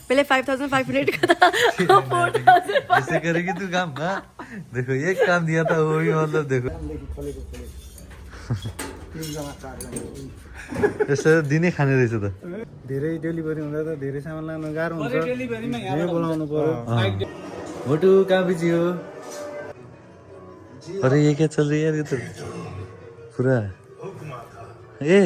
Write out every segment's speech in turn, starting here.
पहले 5500 का था 4000 ऐसे करेगी तू काम। हाँ देखो एक काम दिया था वो भी मतलब देखो यसो दिनै खाने रहेछ त। धेरै डेलिभरी हुँदा त धेरै सामान लान गाह्रो हुन्छ यही बोलाउनु पर्यो मोटू कहाँ बिजी हो? अरे ये क्या चल रही है यार, ये तो पूरा ए।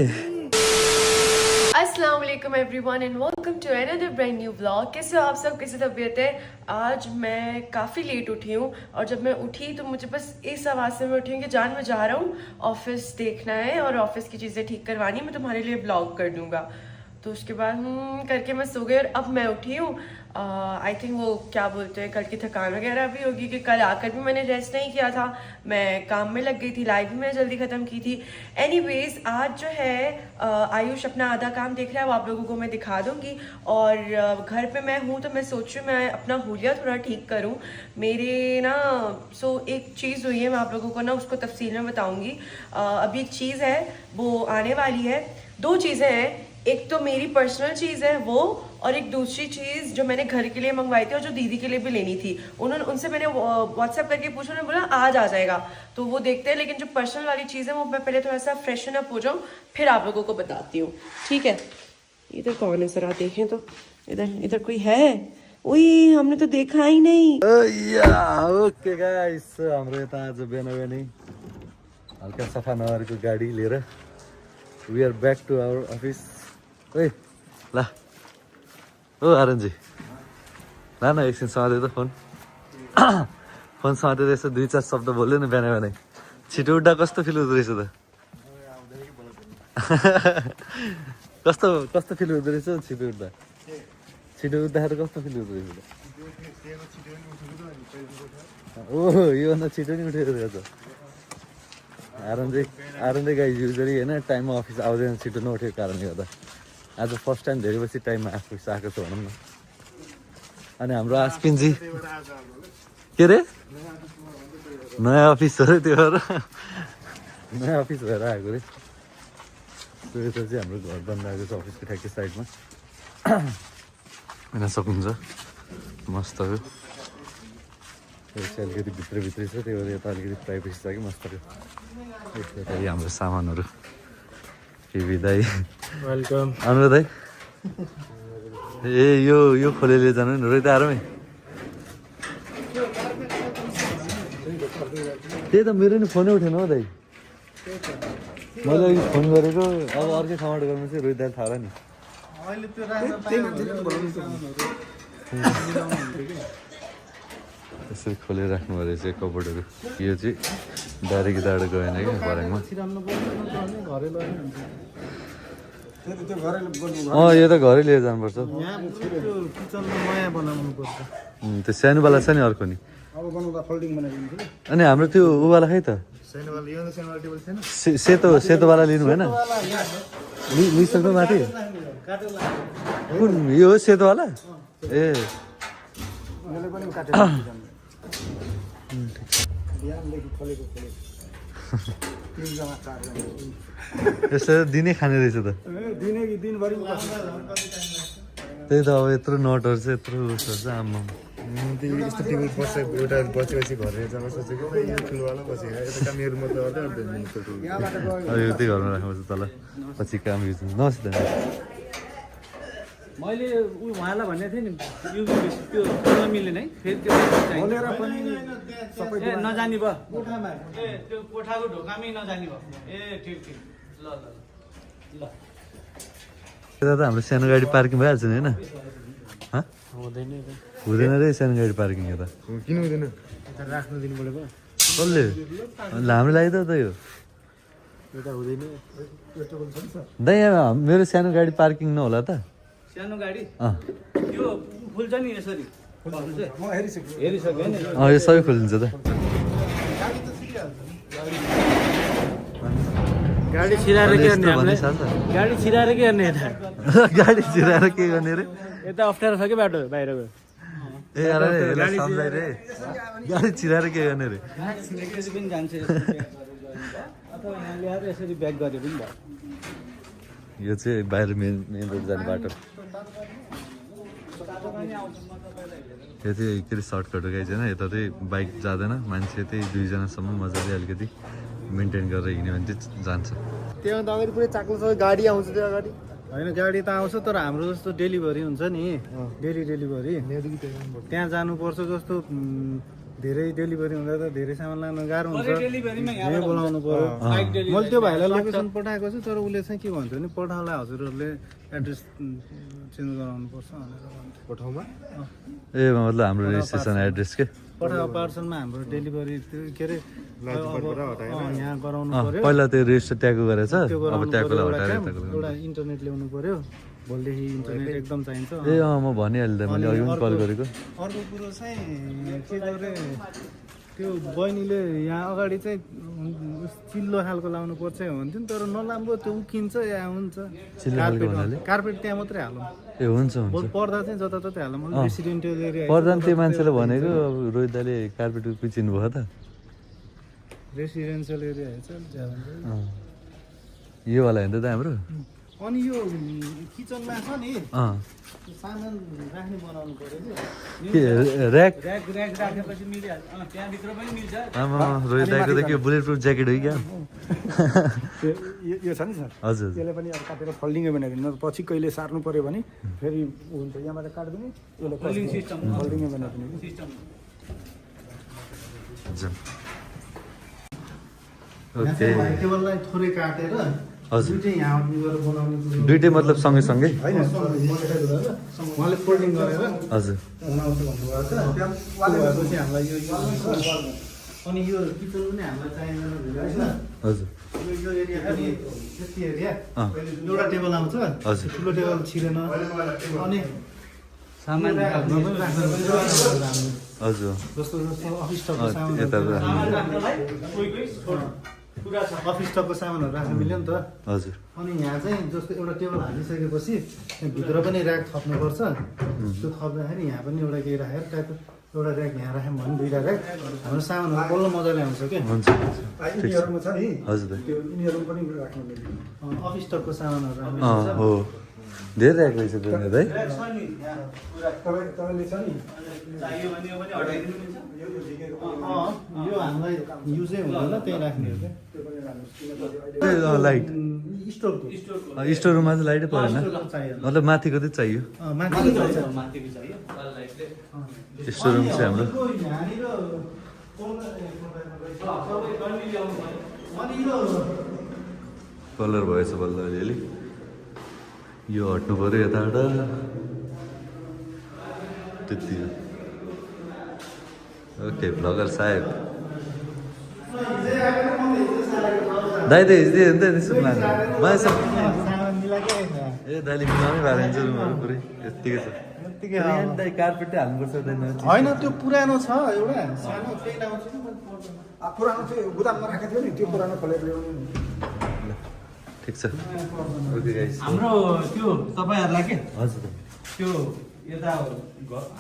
अस्सलाम वालेकुम everyone and welcome to another brand new vlog. कैसे हो आप सब, कैसी तबीयत है? आज मैं काफ़ी लेट उठी हूँ और जब मैं उठी तो मुझे बस इस आवाज़ से मैं उठी हूँ कि जान मैं जा रहा हूँ, ऑफिस देखना है और ऑफिस की चीज़ें ठीक करवानी, मैं तुम्हारे लिए ब्लॉग कर दूँगा। तो उसके बाद करके मैं सो गई और अब मैं उठी हूँ। आई थिंक वो क्या बोलते हैं, कल की थकान वगैरह भी होगी कि कल आकर भी मैंने रेस्ट नहीं किया था, मैं काम में लग गई थी, लाइव भी मैंने जल्दी ख़त्म की थी। एनीवेज आज जो है आयुष अपना आधा काम देख रहा है, वो आप लोगों को मैं दिखा दूंगी। और घर पे मैं हूँ तो मैं सोच रही हूँ मैं अपना हुलिया थोड़ा ठीक करूँ मेरे ना। एक चीज़ हुई है, मैं आप लोगों को ना उसको तफसील में बताऊँगी। अभी एक चीज़ है वो आने वाली है, दो चीज़ें हैं, एक तो मेरी पर्सनल चीज़ है वो, और एक दूसरी चीज़ जो मैंने घर के लिए मंगवाई थी और जो दीदी के लिए भी लेनी थी। उनसे मैंने व्हाट्सएप करके पूछा, उन्होंने बोला आज आ जाएगा, तो वो देखते हैं। लेकिन जो पर्सनल वाली चीज़ है वो मैं पहले थोड़ा सा फ्रेशन अप हो जाऊँ फिर आप लोगों को बताती हूँ, ठीक है? इधर कौन है सर, आप देखें तो इधर कोई है? उई हमने तो देखा ही नहीं। ओके गाइस, हाम्रो यता आज बिहान बिहानै हल्का सफा नगरेको गाडी लिएर we are back to our office. ओए ला ओ आरनजी ला न एकछिन समाते त फोन फोन समातेर यसो दुई चार शब्द बोल्यो न बिहान बिहानै। छिटो उठ्दा कस्तो फिल हुँदो रहेछ त? कस्तो कस्तो फिल हुँदो रहेछ छिटो उठ्दा? छिटो उठ्दाखेरि कस्तो फिल हुँदो रहेछ त? ओहो योभन्दा छिटो नि उठेको रहेछ। आरनजी गाइज युजली होइन टाइममा अफिस आउँदैन छिटो नउठेको कारणले गर्दा आज फर्स्ट टाइम धेरै पछि टाइममा अफिस आएको छ भनौँ न। अनि हाम्रो आस्पिनजी के अरे नयाँ अफिस हो अरे, त्यो भएर नयाँ अफिस भएर आएको अरे। त्यो चाहिँ हाम्रो घर बन्द आएको छ अफिसको ठ्याक्कै साइडमा, हेर्न सक्नुहुन्छ मस्त हो। यो चाहिँ अलिकति भित्रभित्रै छ, त्यही भएर यता अलिकति प्राइभेसी छ कि मस्त हो। यता हाम्रो सामानहरू केबी दाई वेलकम आउनु दाई। ए यो खोलेले जानु नि रोहित आरामै। त्यही त मेरो नि फोनै उठेन हौ दाई, मैले अघि फोन गरेको, अब अर्कै ठाउँबाट गर्नु चाहिँ रोहित दाई थाहा होला नि। यसरी खोलेर राख्नु रहेछ कपडहरू। यो चाहिँ डाइरेक्ट यताबाट गएन कि भर्याङमा। यो त घरै लिएर जानुपर्छ। त्यो सानोवाला छ नि अर्को नि, अनि हाम्रो त्यो उवाला खै त सेतोवाला लिनु भएन? लिइसक्नु माथि कुन यो हो सेतोवाला? ए यसो दिनै खाने रहेछ त। त्यही त अब यत्रो नटहरू चाहिँ यत्रो उसहरू चाहिँ आम्मा यस्तो टेबल बस्छ एउटा बसेपछि घर जान सोचेको यो ठुलोवाला बसेको यता काम मेरो मतलब यो त्यही घरमा राख्नुपर्छ तल, पछि काम युज हुन्छ। नमस्ते मैले उहाँलाई भन्ने थिएँ नि यो त्यो नमिलेन है, फेरि त्यो नजानी भयो, ए त्यो कोठाको ढोकामै नजानी भयो। ए ठिक ल ल ल यता त हाम्रो सानो गाडी पार्किङ भइहाल्छ नि होइन? हुँदैन रे सानो गाडी पार्किङ यता। किन हुँदैन? राख्नु दिनु पऱ्यो कसले? हाम्रो लागि त यो दाइ मेरो सानो गाडी पार्किङ नहोला त? सानो गाडी यो फुल्छ नि यसरी हेरिसक्यो नि, यो सबै खोलिन्छ त। गाडी छिराएर के गर्ने? गाडी छिराएर के गर्ने? यता गाडी छिराएर के गर्ने रे? यता अप्ठ्यारो छ कि बाटो बाहिरको। ए अरे सम्झाइ रे, गाडी छिराएर के गर्ने रे? छिरेपछि पनि जान्छ अथवा यहाँ ल्याएर यसरी ब्याक गरे पनि भयो। यो चाहिँ बाहिर मेन रोड जाने बाटो। यो चाहिँ के अरे सर्टकट हो गाइज होइन यता चाहिँ बाइक जाँदैन मान्छे त्यही 2जनासम्म मजाले अलिकति मेन्टेन गरेर हिँड्यो भने चाहिँ जान्छ त्यहाँ त अगाडि पुरै चाक्लो छ गाडी आउँछ त्यो अगाडि होइन गाडी त आउँछ तर हाम्रो जस्तो डेलिभरी हुन्छ नि डेली डेलिभरी त्यहाँ जानुपर्छ जस्तो धेरै डेलिभरी हुँदा त धेरै सामान लान गाह्रो हुन्छ यहीँ बोलाउनु पर्यो मैले त्यो भाइलाई लोकेसन पठाएको छु तर उसले चाहिँ के भन्छ भने पठाउला हजुरहरूले एड्रेस चेन्ज गराउनु पर्छ भनेर भन्छ कोठाउँमा ए मतलब हाम्रो रेजिस्ट्रेसन एड्रेस के पठाएको पार्सलमा हाम्रो डेलिभरी त्यो के अरे यहाँ गराउनु पर्यो पहिला त्यो रेजिस्टर ट्यागो गरेछ त्यो अब गराउनु ट्यागोलाई पर्यो हटाएर एउटा यताको एउटा इन्टरनेट ल्याउनु पर्यो भोलिदेखि इन्टरनेट एकदम चाहिन्छ ए म भनिहालेँ त मैले अघि पनि कल गरेको अर्को कुरो चाहिँ के गरे त्यो बहिनीले यहाँ अगाडि चाहिँ चिल्लो खालको लाउनु पर्छ भन्थ्यो नि तर नलाम्रो त्यो उकिन्छ या हुन्छ चिल्लो खालको भन्नाले? कार्पेट त्यहाँ मात्रै हालौँ ए हुन्छ हुन्छ पर्दा चाहिँ जताततै हालौँ रेसिडेन्टियल एरिया पर्दा नि त्यो मान्छेले भनेको अब रोहित दाले कार्पेटको पिचिनु भयो त रेसिडेन्सियल एरिया हेर्छ योवाला हेर्दा त हाम्रो अनि यो किचनमा छ नि अँ सामान राख्ने बनाउनु पर्यो के ऱ्याक ऱ्याक ऱ्याक राखेपछि मिलिहाल्छ त्यहाँभित्र पनि मिल्छ आमा रोहित दाईको त के बुलेट प्रुफ ज्याकेट हो कि क्या यो छ नि सर हजुर त्यसले पनि अब काटेर फोल्डिङै बनाइदिनु पछि कहिले सार्नु पर्यो भने फेरि हुन्छ यहाँबाट काटिदिने फोल्डिङ सिस्टम फोल्डिङै बनाइदिने सिस्टम हजुर ओके टेबललाई थोरै काटेर हजुर दुइटै यहाँ गएर बनाउने दुइटै मतलब सँगै सँगै होइन उहाँले फोल्डिङ गरेर हजुर बनाउँछ भन्नुभएको छ भएपछि हामीलाई यो अनि यो किचन पनि हामीलाई चाहिँदैन होइन हजुर यो एरिया पनि यति एरिया अँ। एउटा टेबल आउँछ हजुर। ठुलो टेबल छिरेन अनि सामान राख्नु पनि राख्नु हजुर जस्तो जस्तो अफिस टकको अँ, सामान यता राख्नु। अफिस टकको सामानहरू राख्नु मिल्यो नि त हजुर अनि यहाँ चाहिँ जस्तो एउटा टेबल हालिसकेपछि त्यहाँ भित्र पनि ऱ्याक थप्नुपर्छ त्यो थप्दाखेरि यहाँ पनि एउटा केही राखेर ट्याक्क एउटा ऱ्याक यहाँ राख्यौँ भने दुईवटा ऱ्याक हाम्रो सामानहरू बल्ल मजाले आउँछ क्या हुन्छ ठिक छ यिनीहरूमा छ नि हजुर दाइ त्यो यिनीहरू पनि राख्नु मिल्यो अफिस टकको सामानहरू राख्नु अँ हो धेरै ऱ्याक रहेछ त्यो दाइ तपाईँले छ नि चाहियो भने यो पनि हटाइदिनु मिल्छ यो हामीलाई युजै हुँदैन त्यही राख्ने हो क्या लाइट स्टोरको स्टोर रुममा चाहिँ लाइटै परेन चाहियो मतलब माथिको चाहिँ चाहियो माथि चाहिन्छ माथिको चाहियो लाइटले स्टोर रुम चाहिँ हाम्रो यहाँनिर अनि यो कलर भएछ बल्ल अलिअलि यो हट्नु पऱ्यो यताबाट त्यति हो ओके भ्लगर साहेब दाइ त हिजो नि त सुन्नु मलाई सामान मिलाएकै ए दाइले मिलाउनै भएको हुन्छ रुमहरू पुरै यत्तिकै छ यहाँ दाइ कार्पेटै हाल्नुपर्छ दाइ होइन त्यो पुरानो छ एउटा सानो त्यही लाउँछु नि पुरानो चाहिँ गुदाममा राखेको थियो नि त्यो पुरानो खोलेर ल्याउनु ठिक छ ओके गाइस हाम्रो त्यो तपाईँहरूलाई के हजुर त्यो यता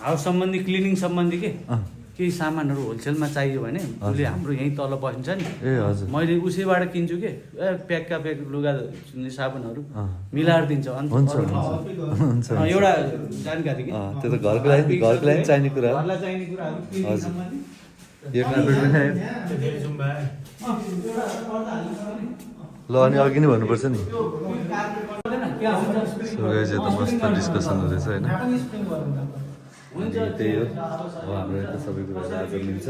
हाउस सम्बन्धी क्लिनिङ सम्बन्धी के अँ केही सामानहरू होलसेलमा चाहियो भने उसले हाम्रो यहीँ तल बसिन्छ नि ए हजुर मैले उसैबाट किन्छु के प्याकका प्याक लुगा धुने साबुनहरू अँ। मिलाएर दिन्छ अन्त हुन्छ अरू- हुन्छ एउटा जानकारी के अँ, त्यो त घरको लागि चाहिने कुरा हो घरलाई चाहिने कुराहरू क्लिनिङ हजुर। सम्बन्धी यो कार्पेट पनि आयो ल अनि अघि नै भन्नुपर्छ नि सो गाइस यता मस्त डिस्कसन हुँदैछ होइन अनि त्यही हो अब हाम्रो यता सबै कुराहरू आज मिल्छ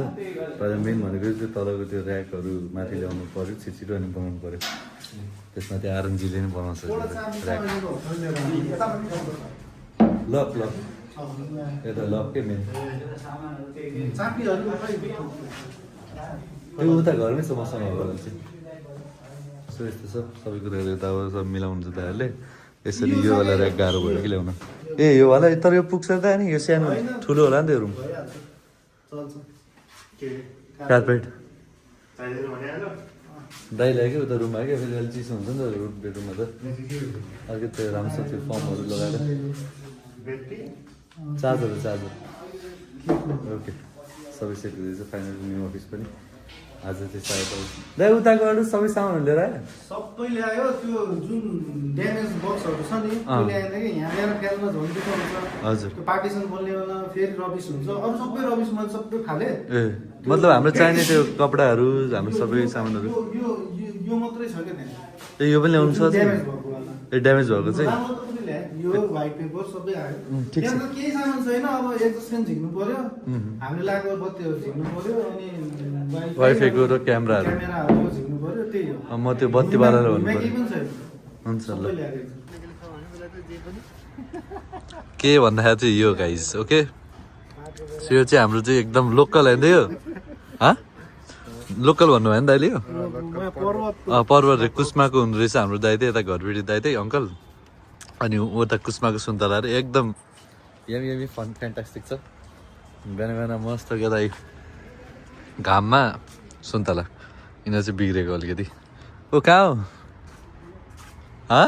तर मेन भनेको त्यो तलको त्यो ऱ्याकहरू माथि ल्याउनु पऱ्यो छिटो अनि बनाउनु पऱ्यो त्यसमा त्यो आरएनजीले नै बनाउँछ त्यो ऱ्याक लक लक यता लकै मेन त्यो उता घरमै छ मसँग घर चाहिँ सो यस्तो छ सबै कुराहरू यता अब सब मिलाउनु छ दाइहरूले यसरी योवाला ऱ्याक गाह्रो भयो कि ल्याउन ए योवाला तर यो पुग्छ त नि यो सानो ठुलो होला नि त यो रुम कार्पेट दाइ ल्यायो कि उता रुममा क्या फेरि अलिक चिसो हुन्छ नि त रुम बेडरुममा त अलिकति त्यो राम्रो छ त्यो फर्महरू लगाएर चार्जर ओके सबै सेट हुँदैछ फाइनल न्यू अफिस पनि आज चाहिँ सायद दाइ उताको अरू सबै सामानहरू लिएर आयो सबै ल्यायो त्यो जुन ड्यामेज बक्सहरू छ नि त्यो ल्याएन कि यहाँ ल्याएर फ्यानमा झन्डिएको हुन्छ हजुर त्यो पार्टिसन बोल्ने बेला फेरि रबिस हुन्छ अरू सबै रबिस मैले सबै फाले ए मतलब हाम्रो चाहिने त्यो कपडाहरू हाम्रो सबै सामानहरू यो यो यो- यो मात्रै छ क्या त्यहाँ ए यो पनि ल्याउनु सक्छ ड्यामेज भएको वाला ए ड्यामेज भएको चाहिँ राम्रो त पनि ल्याए यो व्हाइट पेपर सबै आयो ठिक छ। त्यहाँ त केही सामान छैन अब एक्जस्ट फ्यान झिक्नु पर्यो हामीले लगाएको बत्तीहरू झिक्नु पर्यो अनि वाइफाईको र क्यामेराहरू क्यामेराहरू झिक्नु पर्यो त्यही हो म त्यो बत्तीवालालाई भन्नु केही पर्यो पनि छैन हुन्छ ल सबै ल्याएको के भन्दाखेरि चाहिँ यो गाइस ओके यो चाहिँ हाम्रो चाहिँ एकदम लोकल होइन यो लोकल भन्नुभयो नि दाइले यो पर्वत रे कुस्माको हुँदो रहेछ हाम्रो दाइ चाहिँ यता घरबेटी दाइ चाहिँ अङ्कल अनि उता कुस्माको सुन्तलाहरू एकदम यमी यमी फन फ्यान्टास्टिक छ बिहान बिहान मस्त क्या दाइ घाममा सुन्तला यिनीहरू चाहिँ बिग्रेको अलिकति ओ कहाँ हो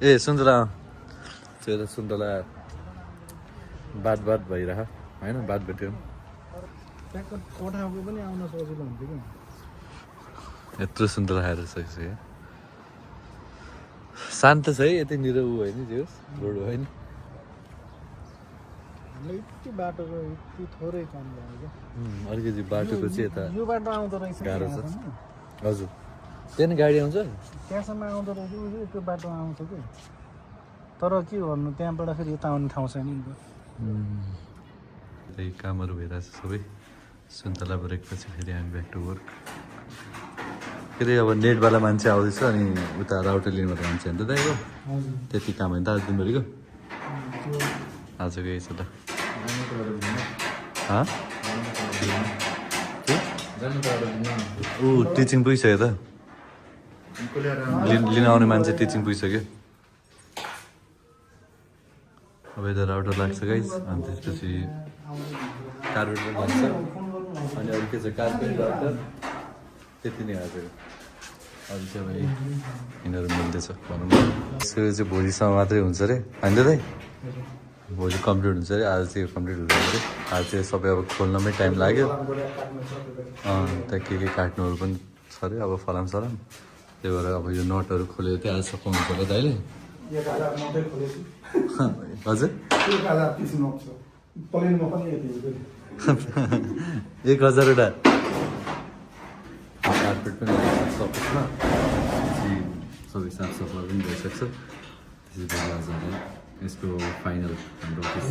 ए सुन्तला त्यो त सुन्तला बात भइरह होइन बात भेट्यो ट्याक्क कोठाको पनि आउन सजिलो हुन्थ्यो कि यत्रो सुन्तला खाएर सकिसक्यो शान्त छ है यतिनिर ऊ होइन त्यो रोड होइन हामीलाई यति बाटोको यति थोरै काम भयो क्या अलिकति बाटोको चाहिँ यता यो बाटो आउँदो रहेछ गाह्रो छ हजुर त्यहाँ नि गाडी आउँछ त्यहाँसम्म आउँदो रहेछ उसले त्यो बाटो आउँछ कि तर के भन्नु त्यहाँबाट फेरि यता आउने ठाउँ छैन नि त त्यही कामहरू भइरहेछ सबै सुन्तला ब्रेक पछि फेरि हामी ब्याक टु वर्क के अरे अब नेटवाला मान्छे आउँदैछ अनि उता राउटर लिनुबाट मान्छे अन्त दाइको हजुर त्यति काम होइन त आज दिनभरिको त्यो आजको यही छ त ऊ टिचिङ पुगिसक्यो त लिन आउने मान्छे टिचिङ पुगिसक्यो अब यता राउटर लाग्छ गाइस अनि त्यसपछि कार्बेटर लाग्छ अनि अरू के छ कार्बेट राउटर त्यति नै हजुर अरू चाहिँ अब यिनीहरू मिल्दैछ भनौँ न यसको चाहिँ भोलिसम्म मात्रै हुन्छ अरे होइन त दाइ भोलि कम्प्लिट हुन्छ अरे आज चाहिँ कम्प्लिट हुँदैन अरे आज चाहिँ सबै अब खोल्नमै टाइम लाग्यो त्यहाँ के काट्नुहरू पनि छ अरे अब फलाम सलाम त्यही भएर अब यो नटहरू खोलेर चाहिँ आज सघाउनु पर्यो दाइले 1000 मात्रै खोलेछु हजुर 1000 30 नट छ प्लेनमा पनि यति हुन्छ 1000वटा कार्पेट पनि लगाइसक्छ अफिसमा सबै साफसफाइ पनि भइसक्छ त्यसपछि आज यसको फाइनल हाम्रो अफिस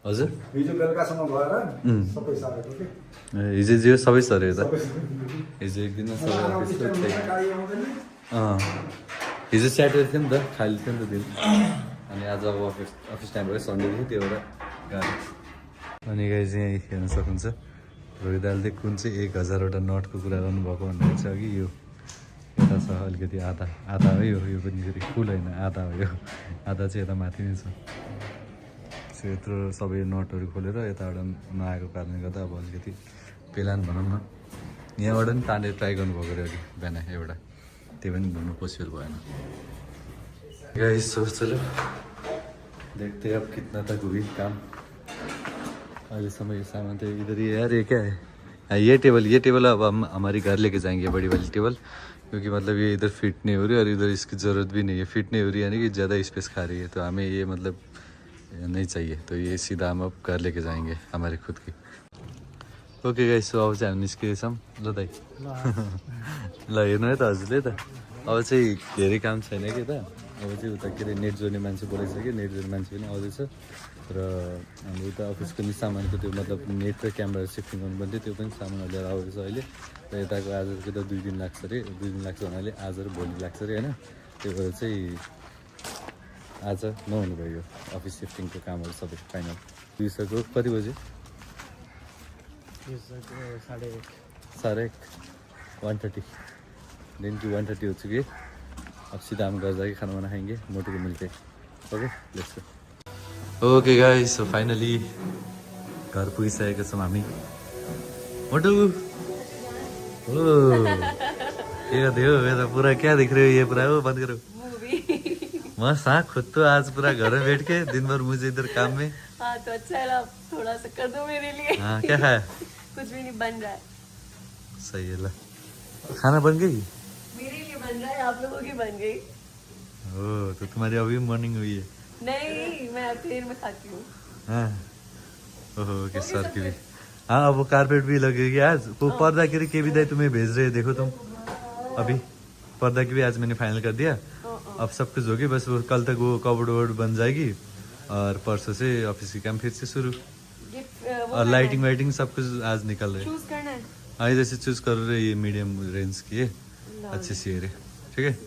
हजुर हिजो बेलुकासम्म भएर सबै सारेको के हिजो जियो सबै सऱ्यो त हिजो एक दिन सबै अफिसको हिजो स्याटरडे थियो नि त खाली थियो नि त दिन अनि आज अब अफिस टाइम भयो सन्डे थियो त्यो भएर गाह्रो अनि गाई चाहिँ यहाँ हेर्न सक्नुहुन्छ रोहित दालले कुन चाहिँ 1000वटा नटको कुरा गर्नुभएको भन्ने छ कि यो यता छ अलिकति आधा आधा हो यो पनि फेरि फुल होइन आधा हो यो आधा चाहिँ यता माथि नै छ यत्रो सबै नटहरू खोलेर यताबाट नआएको कारणले गर्दा अब अलिकति पेलान भनौँ न यहाँबाट पनि तानेर ट्राई गर्नुभएको अरे अघि बिहान एउटा त्यो पनि भन्नु पोसिबल भएन गाइस चलो देखते अब कितना तक हुई काम अहिलेसम्म यो सामान तो इधर ही यार ये क्या है ये टेबल अब हम हमारी घर लेके जाएंगे बड़ी वाली टेबल क्योंकि मतलब ये इधर फिट नहीं हो रही और इधर इसकी ज़रूरत भी नहीं है फिट नहीं हो रही यानी कि ज़्यादा स्पेस खा रही है तो हमें ये मतलब नहीं चाहिए तो ये सीधा हम अब घर लेके जाएंगे हमारे खुद की ओके गाइस सो अब चाहिँ हामी निस्किँदैछौँ ल दाइ ल हेर्नु है त हजुरले त अब चाहिँ धेरै काम छैन कि त अब चाहिँ उता के अरे नेट जोड्ने मान्छे बोलाइसक्यो नेट जोड्ने मान्छे पनि आउँदैछ र हाम्रो उता अफिसको नि सामानको त्यो मतलब नेट र क्यामेरा सिफ्टिङ गर्नुपर्ने थियो त्यो पनि सामानहरू लिएर आउँदैछ अहिले र यताको आजको त 2 दिन लाग्छ अरे 2 दिन लाग्छ भन्नाले आज र भोलि लाग्छ अरे होइन त्यो भएर चाहिँ आज नहुनु भयो अफिस सिफ्टिङको कामहरू सबै फाइनल दिउँसोको कति बजे 1:30 1:30 दिन की 1:30 हो चुकी है अब सीधा हम घर जाके खाना वाना खाएंगे मोटू को मिलते okay let's go okay guys so finally घर पुगिसकेका छौँ हामी मोटू ओ ये देखो ये तो पूरा क्या दिख रहे हो ये पूरा वो बंद करो मस्त हाँ खुद तो आज पूरा घर में बैठ के दिन भर मुझे इधर काम में हाँ तो अच्छा है ना, थोड़ा सा कर दो मेरे लिए। हाँ क्या खाया? कुछ भी नहीं बन रहा है सही है ला। खाना बन गई? मेरे लिए, बन रहा है, आप लोगों की बन गई। ओ तो तुम्हारी अभी मॉर्निंग हुई है। नहीं, मैं देर में खाती हूँ। हाँ ओहो के सर की भी। हाँ वो कारपेट भी लगेगी आज। वो पर्दा के भी दाई तुम्हें भेज रहे हैं, देखो तुम अभी पर्दा की भी आज मैंने फाइनल कर दिया। अब सब कुछ होगी, बस वो कल तक वो कबर्ड वर्ड बन जाएगी और परसों से ऑफिस की काम फिर से शुरू। और लाइटिंग वाइटिंग सब कुछ आज निकल रहे चूज करना है। हाँ जैसे चूज कर रहे ये मीडियम रेंज की है, अच्छी सी है ठीक है।